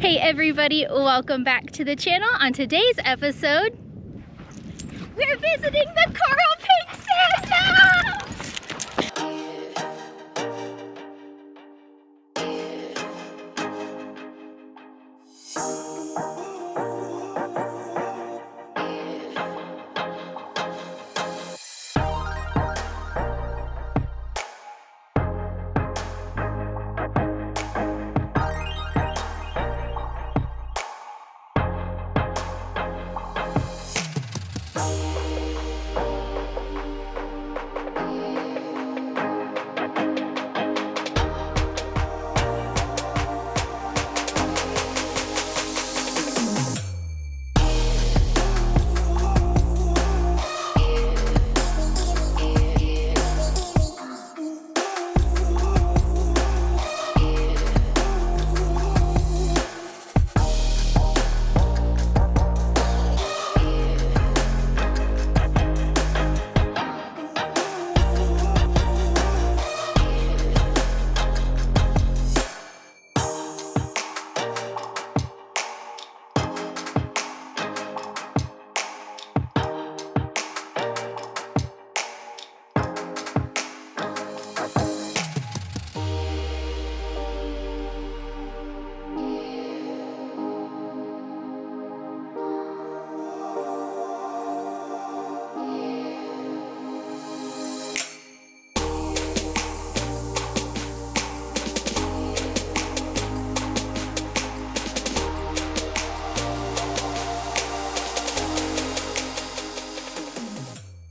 Hey everybody, welcome back to the channel. On today's episode, we're visiting the coral pink sand dunes!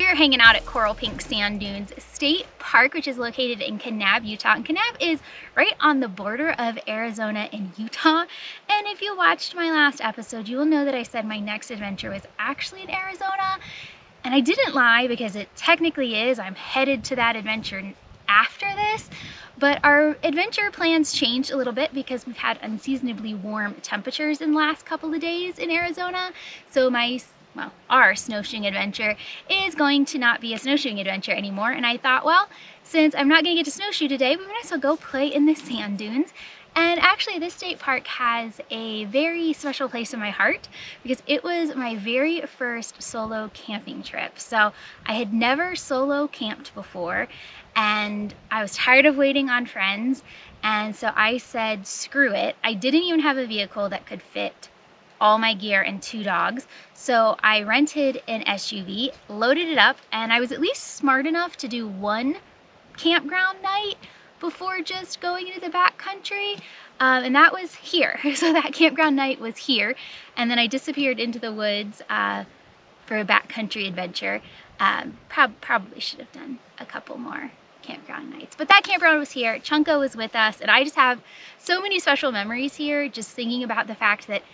We're hanging out at Coral Pink Sand Dunes State Park, which is located in Kanab, Utah. And Kanab is right on the border of Arizona and Utah. And if you watched my last episode, you will know that I said my next adventure was actually in Arizona. And I didn't lie, because it technically is. I'm headed to that adventure after this. But our adventure plans changed a little bit because we've had unseasonably warm temperatures in the last couple of days in Arizona. So our snowshoeing adventure is going to not be a snowshoeing adventure anymore. And I thought, well, since I'm not going to get to snowshoe today, we might as well go play in the sand dunes. And actually, this state park has a very special place in my heart because it was my very first solo camping trip. So I had never solo camped before, and I was tired of waiting on friends. And so I said, screw it. I didn't even have a vehicle that could fit all my gear and 2 dogs. So I rented an SUV, loaded it up, and I was at least smart enough to do one campground night before just going into the backcountry. And that was here. So that campground night was here. And then I disappeared into the woods for a backcountry adventure. Probably should have done a couple more campground nights, but that campground was here. Chunka was with us, and I just have so many special memories here, just thinking about the fact that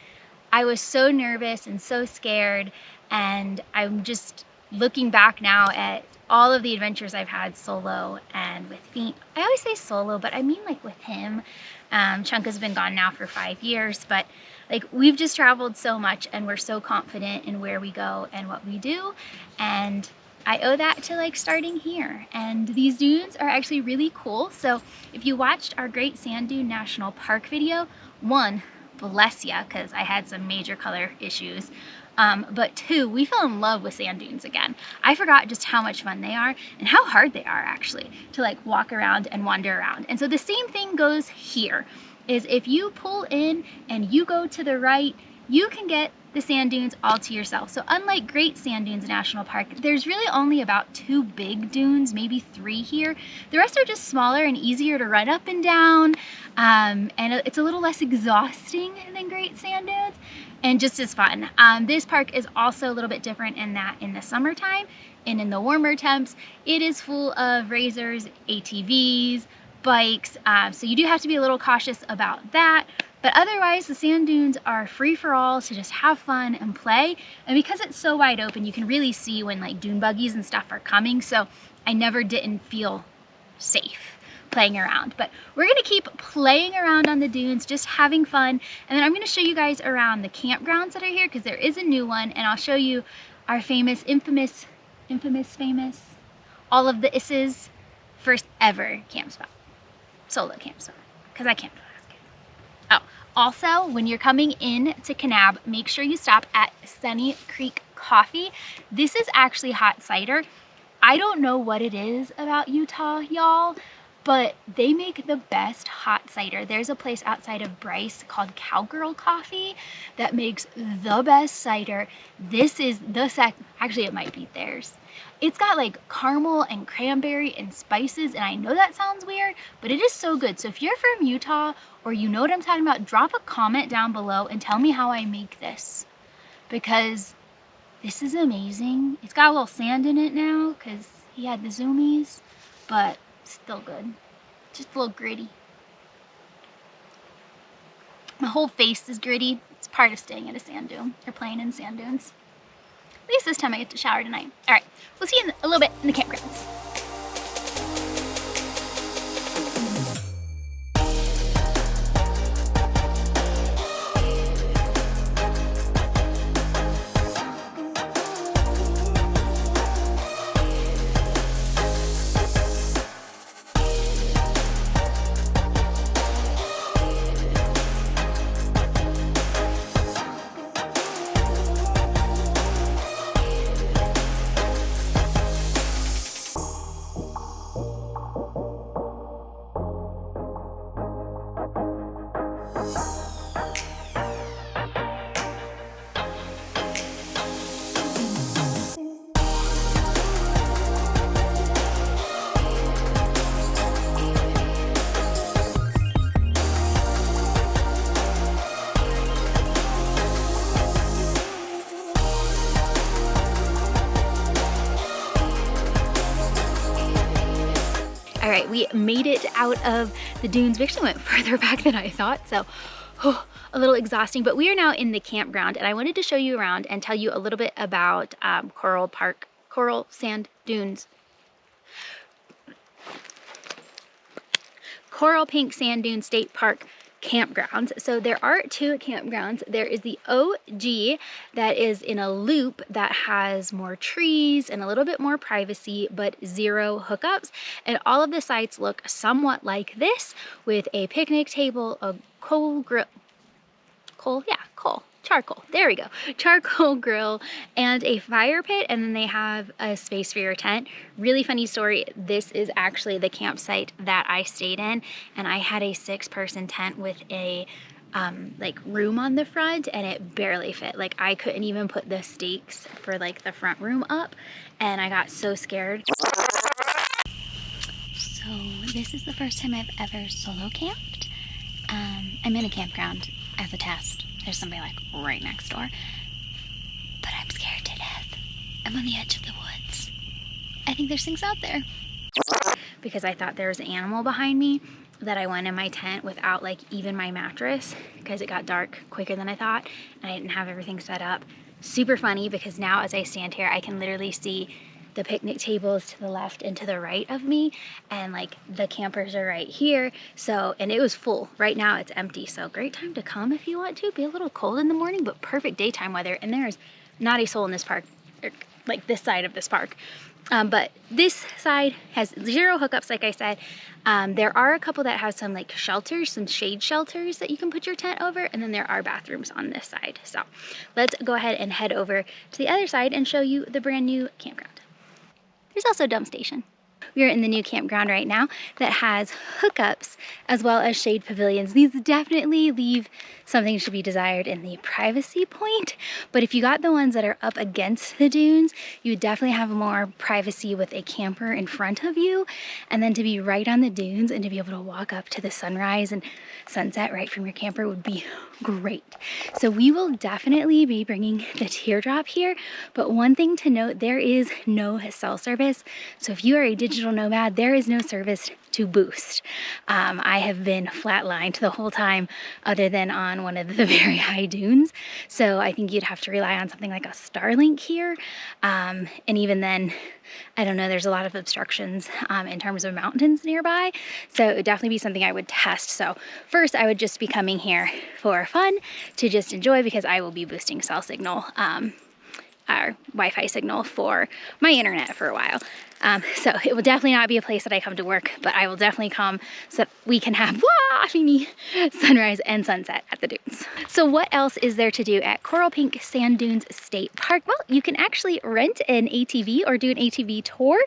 I was so nervous and so scared, and I'm just looking back now at all of the adventures I've had solo and with Fiend. I always say solo, but I mean like with him. Chunka's been gone now for 5 years, but like we've just traveled so much, and we're so confident in where we go and what we do, and I owe that to like starting here. And these dunes are actually really cool. So if you watched our Great Sand Dune National Park video, one, bless ya, because I had some major color issues. But 2, we fell in love with sand dunes again. I forgot just how much fun they are and how hard they are actually to like walk around and wander around. And so the same thing goes here, is if you pull in and you go to the right, you can get the sand dunes all to yourself. So unlike Great Sand Dunes National Park, there's really only about 2 big dunes, maybe 3 here. The rest are just smaller and easier to run up and down. And it's a little less exhausting than Great Sand Dunes, and just as fun. This park is also a little bit different in that in the summertime and in the warmer temps, it is full of razors, ATVs, bikes. So you do have to be a little cautious about that. But otherwise, the sand dunes are free for all to just have fun and play. And because it's so wide open, you can really see when like dune buggies and stuff are coming. So I never didn't feel safe playing around. But we're gonna keep playing around on the dunes, just having fun. And then I'm gonna show you guys around the campgrounds that are here, because there is a new one. And I'll show you our famous, all of the isses, first ever camp spot, solo camp spot, because I camped when I was a kid. Oh, Also, when you're coming in to Kanab, make sure you stop at Sunny Creek Coffee. This is actually hot cider. I don't know what it is about Utah, y'all, but they make the best hot cider. There's a place outside of Bryce called Cowgirl Coffee that makes the best cider. This is the actually it might be theirs. It's got like caramel and cranberry and spices, and I know that sounds weird, but it is so good. So if you're from Utah or you know what I'm talking about, drop a comment down below and tell me how I make this, because this is amazing. It's got a little sand in it now because he had the zoomies, but still good. Just a little gritty. My whole face is gritty. It's part of staying at a sand dune or playing in sand dunes. At least this time I get to shower tonight. All right, we'll see you in a little bit in the campgrounds. All right, we made it out of the dunes. We actually went further back than I thought, so a little exhausting, but we are now in the campground, and I wanted to show you around and tell you a little bit about Coral Sand Dunes. Coral Pink Sand Dune State Park campgrounds. So there are two campgrounds. There is the OG that is in a loop that has more trees and a little bit more privacy, but zero hookups. And all of the sites look somewhat like this, with a picnic table, a charcoal, there we go, charcoal grill, and a fire pit, and then they have a space for your tent. Really funny story, this is actually the campsite that I stayed in, and I had a 6-person tent with a like room on the front, and it barely fit. Like, I couldn't even put the stakes for like the front room up, and I got so scared. So this is the first time I've ever solo camped. I'm in a campground as a test. There's somebody like right next door, but I'm scared to death. I'm on the edge of the woods. I think there's things out there. Because I thought there was an animal behind me, that I went in my tent without like even my mattress, because it got dark quicker than I thought, and I didn't have everything set up. Super funny, because now as I stand here, I can literally see the picnic tables to the left and to the right of me, and like the campers are right here. So, and it was full. Right now it's empty, so great time to come if you want to. Be a little cold in the morning, but perfect daytime weather. And there's not a soul in this park, or like this side of this park. But this side has zero hookups, like I said. There are a couple that have some like shelters, some shade shelters that you can put your tent over, and then there are bathrooms on this side. So let's go ahead and head over to the other side and show you the brand new campground. There's also a dump station. We are in the new campground right now that has hookups as well as shade pavilions. These definitely leave something to be desired in the privacy point, but if you got the ones that are up against the dunes, you would definitely have more privacy with a camper in front of you, and then to be right on the dunes and to be able to walk up to the sunrise and sunset right from your camper would be great. So we will definitely be bringing the teardrop here, but one thing to note, there is no cell service. So if you are a digital nomad, there is no service to boost. I have been flatlined the whole time, other than on one of the very high dunes. So I think you'd have to rely on something like a Starlink here. And even then, I don't know, there's a lot of obstructions in terms of mountains nearby. So it would definitely be something I would test. So first I would just be coming here for fun to just enjoy, because I will be boosting cell signal Wi-Fi signal for my internet for a while. So it will definitely not be a place that I come to work, but I will definitely come so that we can have sunrise and sunset at the dunes. So what else is there to do at Coral Pink Sand Dunes State Park? Well, you can actually rent an ATV or do an ATV tour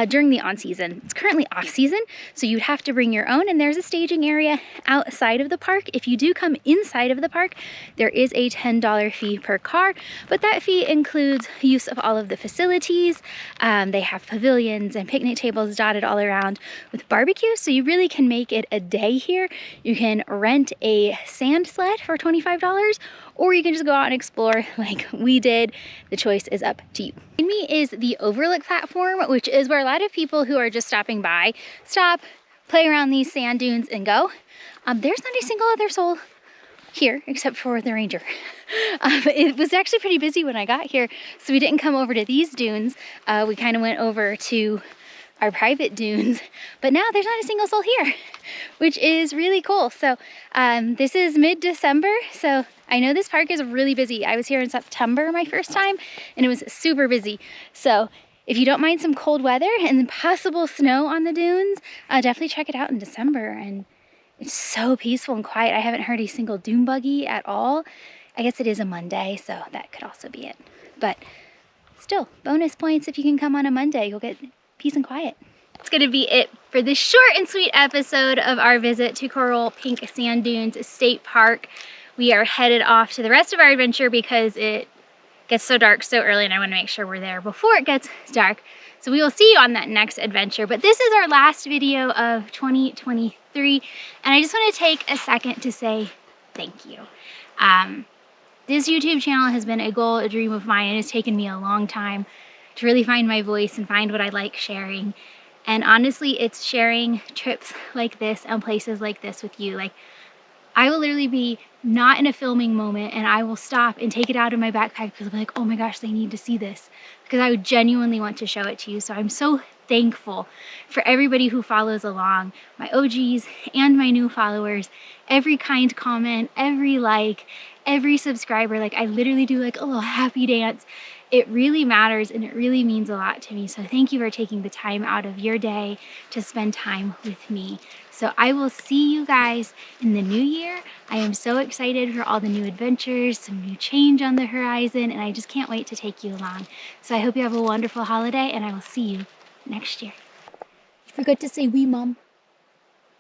during the on-season. It's currently off-season, so you'd have to bring your own, and there's a staging area outside of the park. If you do come inside of the park, there is a $10 fee per car, but that fee includes use of all of the facilities. They have pavilions and picnic tables dotted all around with barbecue, so you really can make it a day here. You can rent a sand sled for $25, or you can just go out and explore like we did. The choice is up to you. Behind me is the overlook platform, which is where a lot of people who are just stopping by stop, play around these sand dunes, and go. There's not a single other soul here except for the ranger. It was actually pretty busy when I got here, so we didn't come over to these dunes. We kind of went over to our private dunes, but now there's not a single soul here, which is really cool. So this is mid-December, so I know this park is really busy. I was here in September my first time, and it was super busy. So if you don't mind some cold weather and possible snow on the dunes, definitely check it out in December. And it's so peaceful and quiet. I haven't heard a single dune buggy at all. I guess it is a Monday, so that could also be it. But still, bonus points if you can come on a Monday. You'll get peace and quiet. That's gonna be it for this short and sweet episode of our visit to Coral Pink Sand Dunes State Park. We are headed off to the rest of our adventure because it gets so dark so early, and I want to make sure we're there before it gets dark. So we will see you on that next adventure. But this is our last video of 2023, and I just want to take a second to say thank you. This YouTube channel has been a goal, a dream of mine, and it's taken me a long time to really find my voice and find what I like sharing. And honestly, it's sharing trips like this and places like this with you. Like, I will literally be not in a filming moment, and I will stop and take it out of my backpack because I'll be like, oh my gosh, they need to see this, because I would genuinely want to show it to you. So I'm so thankful for everybody who follows along, my OGs and my new followers, every kind comment, every like, every subscriber. Like, I literally do like a little happy dance. It really matters, and it really means a lot to me. So thank you for taking the time out of your day to spend time with me. So I will see you guys in the new year. I am so excited for all the new adventures, some new change on the horizon, and I just can't wait to take you along. So I hope you have a wonderful holiday, and I will see you next year. You forgot to say we, Mom.